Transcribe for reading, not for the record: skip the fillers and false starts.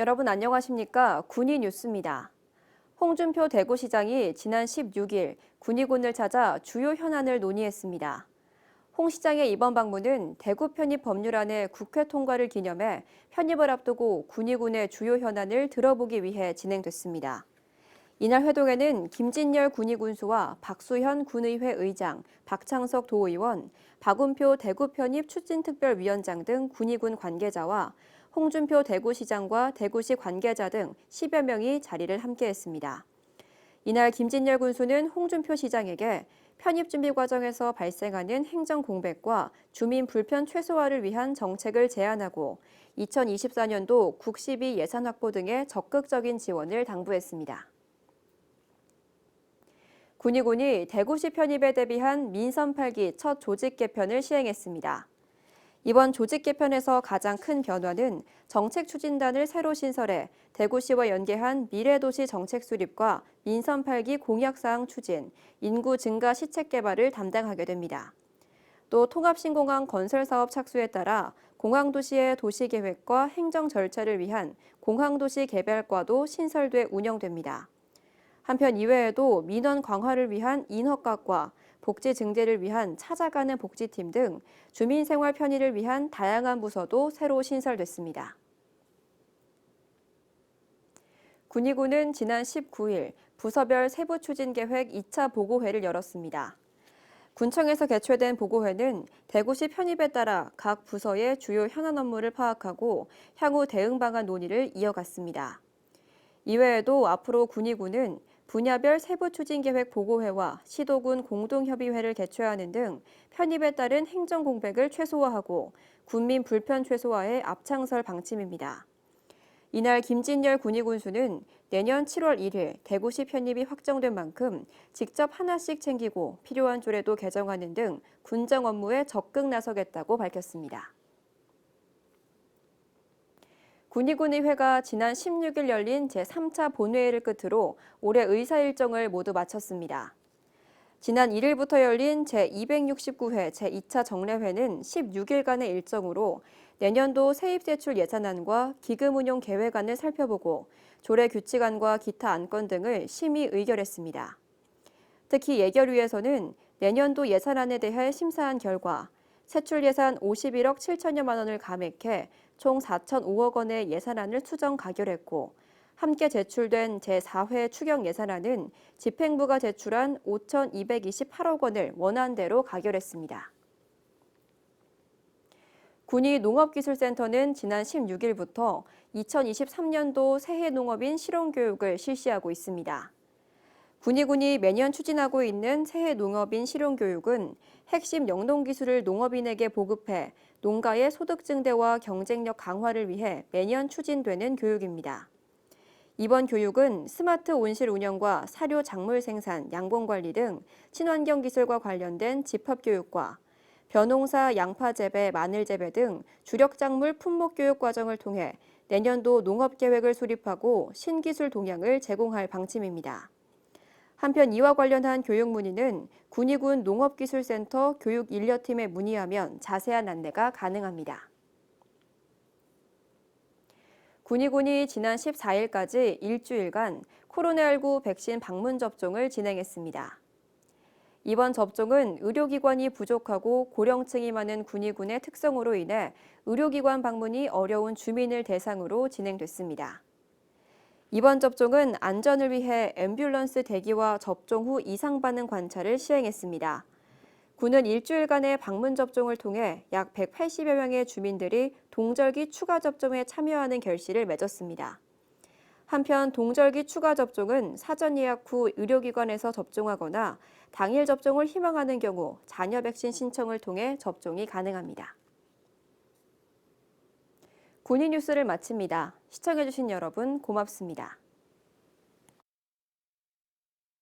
여러분 안녕하십니까? 군이 뉴스입니다. 홍준표 대구시장이 지난 16일 군의군을 찾아 주요 현안을 논의했습니다. 홍 시장의 이번 방문은 대구 편입 법률안의 국회 통과를 기념해 편입을 앞두고 군의군의 주요 현안을 들어보기 위해 진행됐습니다. 이날 회동에는 김진열 군의군수와 박수현 군의회 의장, 박창석 도의원, 박운표 대구 편입 추진특별위원장 등 군의군 관계자와 홍준표 대구시장과 대구시 관계자 등 10여 명이 자리를 함께했습니다. 이날 김진열 군수는 홍준표 시장에게 편입 준비 과정에서 발생하는 행정 공백과 주민 불편 최소화를 위한 정책을 제안하고 2024년도 국시비 예산 확보 등의 적극적인 지원을 당부했습니다. 군의군이 대구시 편입에 대비한 민선 8기 첫 조직 개편을 시행했습니다. 이번 조직 개편에서 가장 큰 변화는 정책 추진단을 새로 신설해 대구시와 연계한 미래도시 정책 수립과 민선 8기 공약사항 추진, 인구 증가 시책 개발을 담당하게 됩니다. 또 통합신공항 건설 사업 착수에 따라 공항도시의 도시계획과 행정 절차를 위한 공항도시 개발과도 신설돼 운영됩니다. 한편 이외에도 민원 강화를 위한 인허가과 복지 증대를 위한 찾아가는 복지팀 등 주민생활 편의를 위한 다양한 부서도 새로 신설됐습니다. 군의군은 지난 19일 부서별 세부 추진 계획 2차 보고회를 열었습니다. 군청에서 개최된 보고회는 대구시 편입에 따라 각 부서의 주요 현안 업무를 파악하고 향후 대응 방안 논의를 이어갔습니다. 이외에도 앞으로 군의군은 분야별 세부 추진 계획 보고회와 시도군 공동협의회를 개최하는 등 편입에 따른 행정 공백을 최소화하고 군민 불편 최소화에 앞장설 방침입니다. 이날 김진열 군의군수는 내년 7월 1일 대구시 편입이 확정된 만큼 직접 하나씩 챙기고 필요한 조례도 개정하는 등 군정 업무에 적극 나서겠다고 밝혔습니다. 군의군의회가 지난 16일 열린 제3차 본회의를 끝으로 올해 의사 일정을 모두 마쳤습니다. 지난 1일부터 열린 제269회 제2차 정례회는 16일간의 일정으로 내년도 세입세출 예산안과 기금운용 계획안을 살펴보고 조례 규칙안과 기타 안건 등을 심의 의결했습니다. 특히 예결위에서는 내년도 예산안에 대해 심사한 결과 세출 예산 51억 7천여만 원을 감액해 총 4,005억 원의 예산안을 수정 가결했고 함께 제출된 제4회 추경 예산안은 집행부가 제출한 5,228억 원을 원안대로 가결했습니다. 군의 농업기술센터는 지난 16일부터 2023년도 새해 농업인 실용교육을 실시하고 있습니다. 군의군이 매년 추진하고 있는 새해 농업인 실용교육은 핵심 영농기술을 농업인에게 보급해 농가의 소득 증대와 경쟁력 강화를 위해 매년 추진되는 교육입니다. 이번 교육은 스마트 온실 운영과 사료 작물 생산, 양봉 관리 등 친환경 기술과 관련된 집합교육과 벼농사, 양파 재배, 마늘 재배 등 주력 작물 품목 교육 과정을 통해 내년도 농업 계획을 수립하고 신기술 동향을 제공할 방침입니다. 한편 이와 관련한 교육 문의는 군의군 농업기술센터 교육인력팀에 문의하면 자세한 안내가 가능합니다. 군의군이 지난 14일까지 일주일간 코로나19 백신 방문 접종을 진행했습니다. 이번 접종은 의료기관이 부족하고 고령층이 많은 군의군의 특성으로 인해 의료기관 방문이 어려운 주민을 대상으로 진행됐습니다. 이번 접종은 안전을 위해 앰뷸런스 대기와 접종 후 이상 반응 관찰을 시행했습니다. 군은 일주일간의 방문 접종을 통해 약 180여 명의 주민들이 동절기 추가 접종에 참여하는 결실을 맺었습니다. 한편 동절기 추가 접종은 사전 예약 후 의료기관에서 접종하거나 당일 접종을 희망하는 경우 자녀 백신 신청을 통해 접종이 가능합니다. 군의 뉴스를 마칩니다. 시청해주신 여러분 고맙습니다.